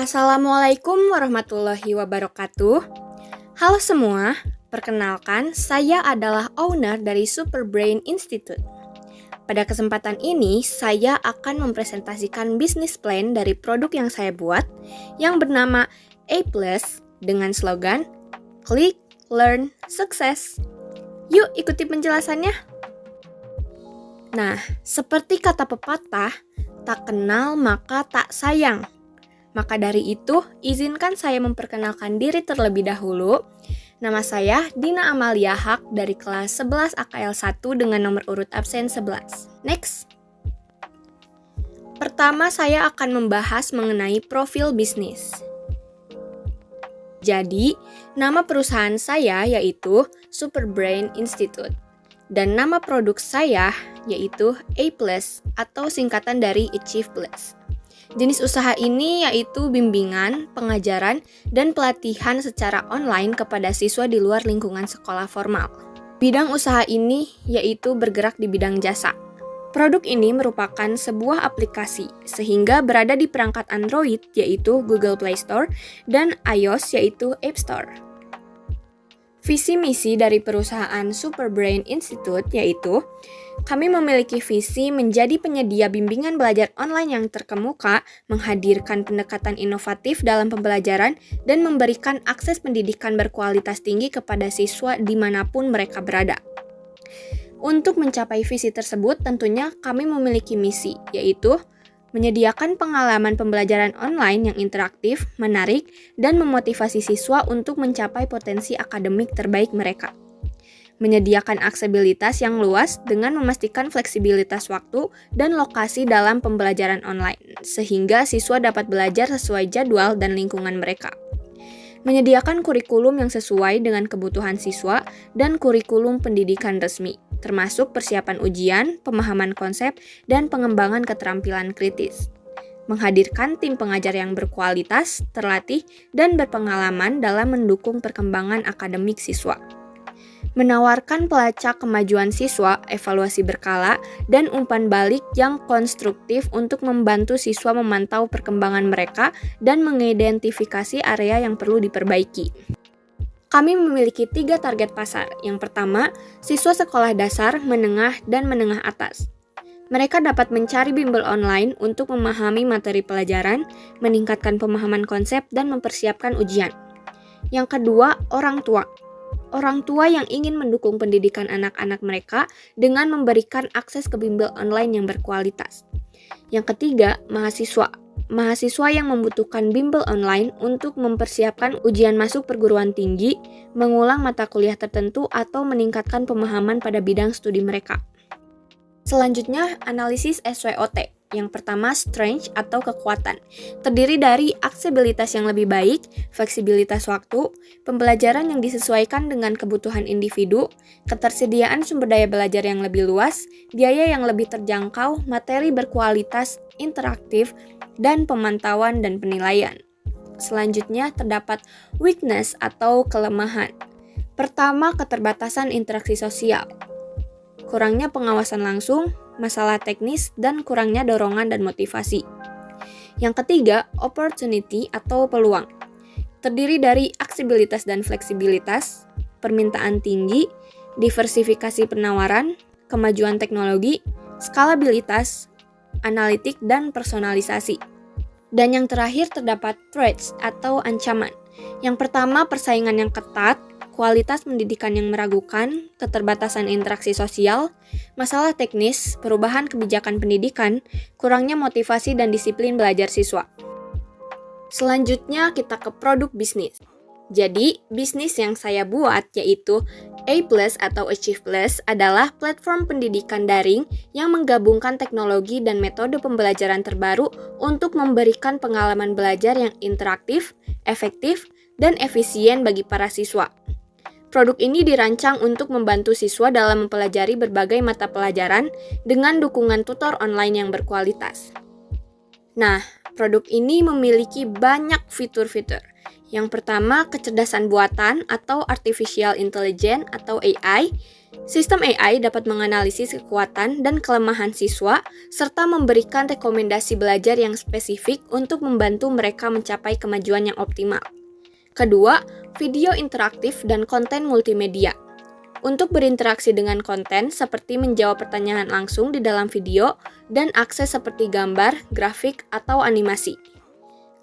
Assalamualaikum warahmatullahi wabarakatuh. Halo semua, perkenalkan saya adalah owner dari Superbrain Institute. Pada kesempatan ini, saya akan mempresentasikan bisnis plan dari produk yang saya buat yang bernama A+ dengan slogan Click, Learn, Success. Yuk ikuti penjelasannya. Nah, seperti kata pepatah, tak kenal maka tak sayang. Maka dari itu, izinkan saya memperkenalkan diri terlebih dahulu. Nama saya Dina Amalia Haq dari kelas 11 AKL 1 dengan nomor urut absen 11. Next. Pertama, saya akan membahas mengenai profil bisnis. Jadi, nama perusahaan saya yaitu Superbrain Institute. Dan nama produk saya yaitu A+ atau singkatan dari Achieve Plus. Jenis usaha ini yaitu bimbingan, pengajaran, dan pelatihan secara online kepada siswa di luar lingkungan sekolah formal. Bidang usaha ini yaitu bergerak di bidang jasa. Produk ini merupakan sebuah aplikasi sehingga berada di perangkat Android yaitu Google Play Store dan iOS yaitu App Store. Visi misi dari perusahaan Superbrain Institute yaitu kami memiliki visi menjadi penyedia bimbingan belajar online yang terkemuka, menghadirkan pendekatan inovatif dalam pembelajaran, dan memberikan akses pendidikan berkualitas tinggi kepada siswa dimanapun mereka berada. Untuk mencapai visi tersebut, tentunya kami memiliki misi, yaitu menyediakan pengalaman pembelajaran online yang interaktif, menarik, dan memotivasi siswa untuk mencapai potensi akademik terbaik mereka. Menyediakan aksesibilitas yang luas dengan memastikan fleksibilitas waktu dan lokasi dalam pembelajaran online, sehingga siswa dapat belajar sesuai jadwal dan lingkungan mereka. Menyediakan kurikulum yang sesuai dengan kebutuhan siswa dan kurikulum pendidikan resmi, termasuk persiapan ujian, pemahaman konsep, dan pengembangan keterampilan kritis. Menghadirkan tim pengajar yang berkualitas, terlatih, dan berpengalaman dalam mendukung perkembangan akademik siswa. Menawarkan pelacak kemajuan siswa, evaluasi berkala, dan umpan balik yang konstruktif untuk membantu siswa memantau perkembangan mereka dan mengidentifikasi area yang perlu diperbaiki. Kami memiliki 3 target pasar. Yang pertama, siswa sekolah dasar, menengah, dan menengah atas. Mereka dapat mencari bimbel online untuk memahami materi pelajaran, meningkatkan pemahaman konsep, dan mempersiapkan ujian. Yang kedua, orang tua. Orang tua yang ingin mendukung pendidikan anak-anak mereka dengan memberikan akses ke bimbel online yang berkualitas. Yang ketiga, mahasiswa. Mahasiswa yang membutuhkan bimbel online untuk mempersiapkan ujian masuk perguruan tinggi, mengulang mata kuliah tertentu, atau meningkatkan pemahaman pada bidang studi mereka. Selanjutnya, analisis SWOT. Yang pertama, strength atau kekuatan. Terdiri dari aksesibilitas yang lebih baik, fleksibilitas waktu, pembelajaran yang disesuaikan dengan kebutuhan individu, ketersediaan sumber daya belajar yang lebih luas, biaya yang lebih terjangkau, materi berkualitas, interaktif, dan pemantauan dan penilaian. Selanjutnya, terdapat weakness atau kelemahan. Pertama, keterbatasan interaksi sosial. Kurangnya pengawasan langsung, masalah teknis, dan kurangnya dorongan dan motivasi. Yang ketiga, opportunity atau peluang. Terdiri dari aksesibilitas dan fleksibilitas, permintaan tinggi, diversifikasi penawaran, kemajuan teknologi, skalabilitas, analitik, dan personalisasi. Dan yang terakhir terdapat threats atau ancaman. Yang pertama, persaingan yang ketat, kualitas pendidikan yang meragukan, keterbatasan interaksi sosial, masalah teknis, perubahan kebijakan pendidikan, kurangnya motivasi dan disiplin belajar siswa. Selanjutnya kita ke produk bisnis. Jadi, bisnis yang saya buat yaitu A+ atau Achieve Plus adalah platform pendidikan daring yang menggabungkan teknologi dan metode pembelajaran terbaru untuk memberikan pengalaman belajar yang interaktif, efektif, dan efisien bagi para siswa. Produk ini dirancang untuk membantu siswa dalam mempelajari berbagai mata pelajaran dengan dukungan tutor online yang berkualitas. Nah, produk ini memiliki banyak fitur-fitur. Yang pertama, kecerdasan buatan atau artificial intelligence atau AI. Sistem AI dapat menganalisis kekuatan dan kelemahan siswa serta memberikan rekomendasi belajar yang spesifik untuk membantu mereka mencapai kemajuan yang optimal. Kedua, video interaktif dan konten multimedia. Untuk berinteraksi dengan konten seperti menjawab pertanyaan langsung di dalam video dan akses seperti gambar, grafik, atau animasi.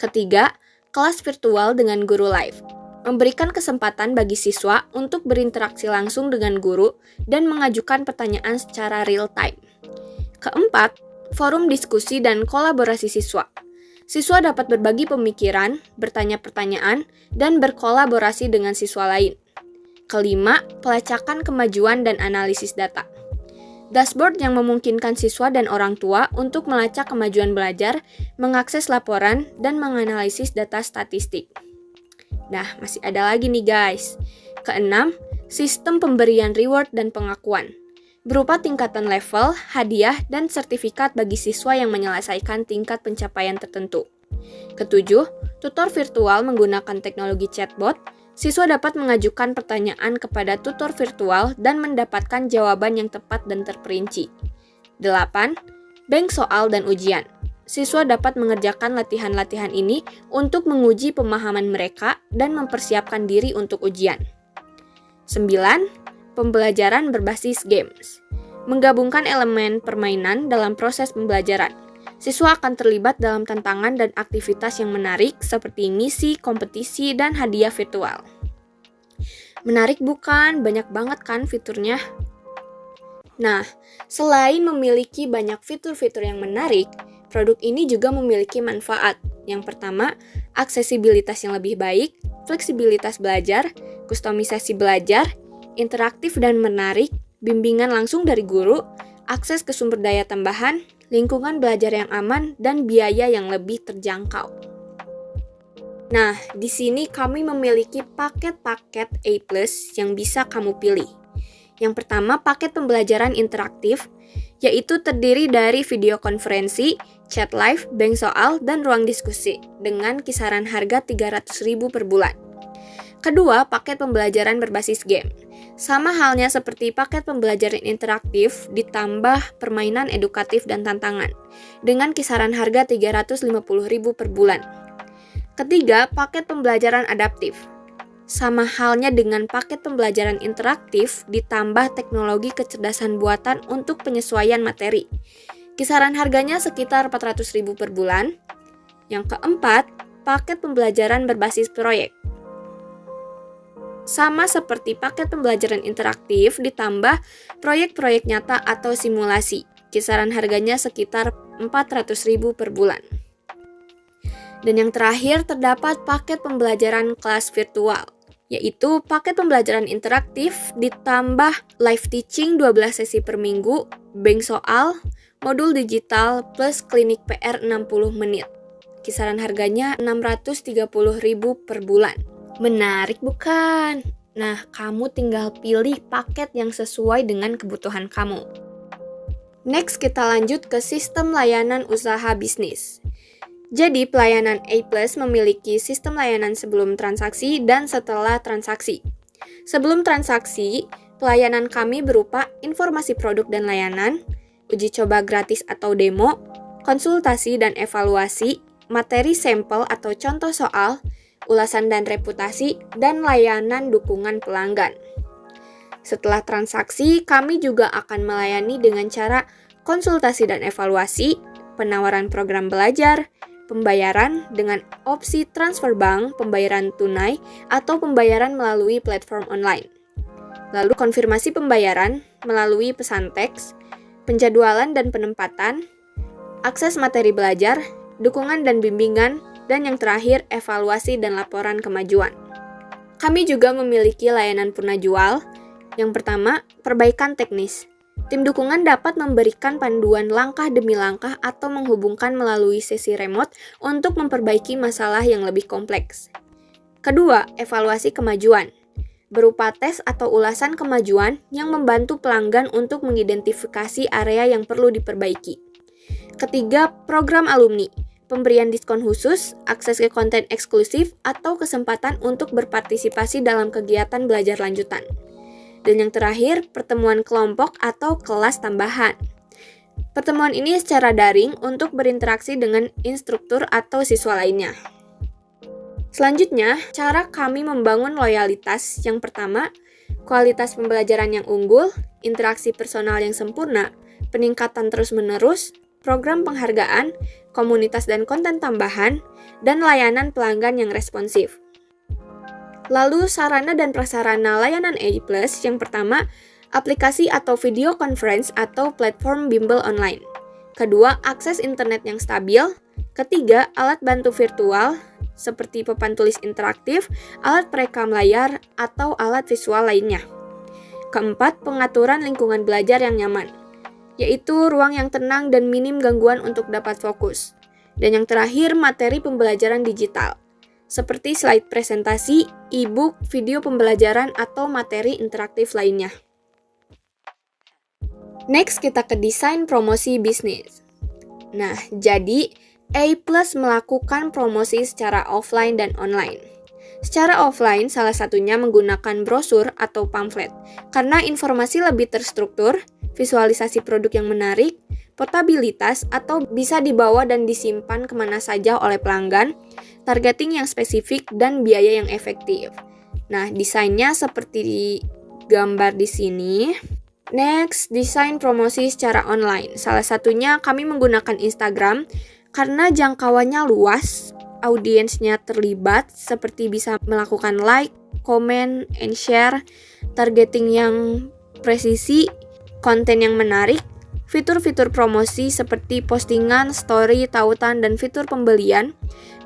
Ketiga, kelas virtual dengan guru live. Memberikan kesempatan bagi siswa untuk berinteraksi langsung dengan guru dan mengajukan pertanyaan secara real time. Keempat, forum diskusi dan kolaborasi siswa. Siswa dapat berbagi pemikiran, bertanya pertanyaan, dan berkolaborasi dengan siswa lain. Kelima, pelacakan kemajuan dan analisis data. Dashboard yang memungkinkan siswa dan orang tua untuk melacak kemajuan belajar, mengakses laporan, dan menganalisis data statistik. Nah, masih ada lagi nih guys. Keenam, sistem pemberian reward dan pengakuan. Berupa tingkatan level, hadiah, dan sertifikat bagi siswa yang menyelesaikan tingkat pencapaian tertentu. Ketujuh, tutor virtual menggunakan teknologi chatbot. Siswa dapat mengajukan pertanyaan kepada tutor virtual dan mendapatkan jawaban yang tepat dan terperinci. 8. Bank soal dan ujian. Siswa dapat mengerjakan latihan-latihan ini untuk menguji pemahaman mereka dan mempersiapkan diri untuk ujian. 9. Pembelajaran berbasis games. Menggabungkan elemen permainan dalam proses pembelajaran. Siswa akan terlibat dalam tantangan dan aktivitas yang menarik seperti misi, kompetisi, dan hadiah virtual. Menarik bukan? Banyak banget kan fiturnya? Nah, selain memiliki banyak fitur-fitur yang menarik, produk ini juga memiliki manfaat. Yang pertama, aksesibilitas yang lebih baik, fleksibilitas belajar, kustomisasi belajar, interaktif dan menarik, bimbingan langsung dari guru, akses ke sumber daya tambahan, lingkungan belajar yang aman, dan biaya yang lebih terjangkau. Nah, di sini kami memiliki paket-paket A+ yang bisa kamu pilih. Yang pertama, paket pembelajaran interaktif, yaitu terdiri dari video konferensi, chat live, bank soal, dan ruang diskusi dengan kisaran harga 300.000 per bulan. Kedua, paket pembelajaran berbasis game. Sama halnya seperti paket pembelajaran interaktif ditambah permainan edukatif dan tantangan dengan kisaran harga 350.000 per bulan. Ketiga, paket pembelajaran adaptif. Sama halnya dengan paket pembelajaran interaktif ditambah teknologi kecerdasan buatan untuk penyesuaian materi. Kisaran harganya sekitar 400.000 per bulan. Yang keempat, paket pembelajaran berbasis proyek. Sama seperti paket pembelajaran interaktif ditambah proyek-proyek nyata atau simulasi. Kisaran harganya sekitar 400.000 per bulan. Dan yang terakhir terdapat paket pembelajaran kelas virtual, yaitu paket pembelajaran interaktif ditambah live teaching 12 sesi per minggu, bank soal, modul digital plus klinik PR 60 menit. Kisaran harganya 630.000 per bulan. Menarik bukan? Nah, kamu tinggal pilih paket yang sesuai dengan kebutuhan kamu. Next, kita lanjut ke sistem layanan usaha bisnis. Jadi, pelayanan A+ memiliki sistem layanan sebelum transaksi dan setelah transaksi. Sebelum transaksi, pelayanan kami berupa informasi produk dan layanan, uji coba gratis atau demo, konsultasi dan evaluasi, materi sampel atau contoh soal, ulasan dan reputasi, dan layanan dukungan pelanggan. Setelah transaksi, kami juga akan melayani dengan cara konsultasi dan evaluasi, penawaran program belajar, pembayaran dengan opsi transfer bank, pembayaran tunai, atau pembayaran melalui platform online. Lalu konfirmasi pembayaran melalui pesan teks, penjadwalan dan penempatan, akses materi belajar, dukungan dan bimbingan, dan yang terakhir evaluasi dan laporan kemajuan. Kami juga memiliki layanan purna jual. Yang pertama, perbaikan teknis. Tim dukungan dapat memberikan panduan langkah demi langkah atau menghubungkan melalui sesi remote untuk memperbaiki masalah yang lebih kompleks. Kedua, evaluasi kemajuan. Berupa tes atau ulasan kemajuan yang membantu pelanggan untuk mengidentifikasi area yang perlu diperbaiki. Ketiga, program alumni. Pemberian diskon khusus, akses ke konten eksklusif, atau kesempatan untuk berpartisipasi dalam kegiatan belajar lanjutan. Dan yang terakhir, pertemuan kelompok atau kelas tambahan. Pertemuan ini secara daring untuk berinteraksi dengan instruktur atau siswa lainnya. Selanjutnya, cara kami membangun loyalitas. Yang pertama, kualitas pembelajaran yang unggul, interaksi personal yang sempurna, peningkatan terus-menerus, program penghargaan, komunitas dan konten tambahan, dan layanan pelanggan yang responsif. Lalu, sarana dan prasarana layanan A+, yang pertama, aplikasi atau video conference atau platform bimbel online. Kedua, akses internet yang stabil. Ketiga, alat bantu virtual, seperti papan tulis interaktif, alat perekam layar, atau alat visual lainnya. Keempat, pengaturan lingkungan belajar yang nyaman, yaitu ruang yang tenang dan minim gangguan untuk dapat fokus. Dan yang terakhir, materi pembelajaran digital, seperti slide presentasi, e-book, video pembelajaran, atau materi interaktif lainnya. Next, kita ke desain promosi bisnis. Nah, jadi A+ melakukan promosi secara offline dan online. Secara offline, salah satunya menggunakan brosur atau pamflet, karena informasi lebih terstruktur, visualisasi produk yang menarik, portabilitas atau bisa dibawa dan disimpan kemana saja oleh pelanggan, targeting yang spesifik, dan biaya yang efektif. Nah, desainnya seperti di gambar di sini. Next, desain promosi secara online. Salah satunya kami menggunakan Instagram karena jangkauannya luas, audiensnya terlibat, seperti bisa melakukan like, comment, and share, targeting yang presisi, konten yang menarik, fitur-fitur promosi seperti postingan, story, tautan, dan fitur pembelian,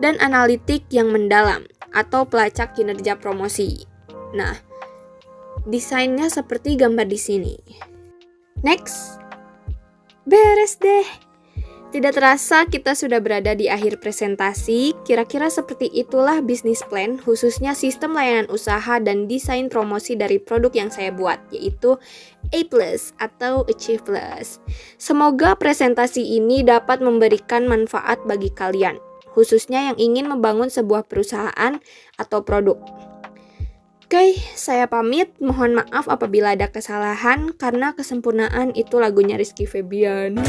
dan analitik yang mendalam atau pelacak kinerja promosi. Nah, desainnya seperti gambar di sini. Next. Beres deh. Tidak terasa kita sudah berada di akhir presentasi. Kira-kira seperti itulah bisnis plan, khususnya sistem layanan usaha dan desain promosi dari produk yang saya buat, yaitu A+ atau Achieve Plus. Semoga presentasi ini dapat memberikan manfaat bagi kalian, khususnya yang ingin membangun sebuah perusahaan atau produk. Oke, saya pamit. Mohon maaf apabila ada kesalahan, karena kesempurnaan itu lagunya Rizky Febian.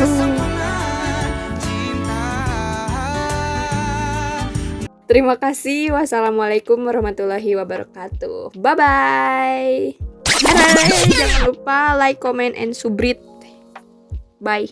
Terima kasih. Wassalamualaikum warahmatullahi wabarakatuh. Bye-bye. Jangan lupa like, comment, and subscribe. Bye.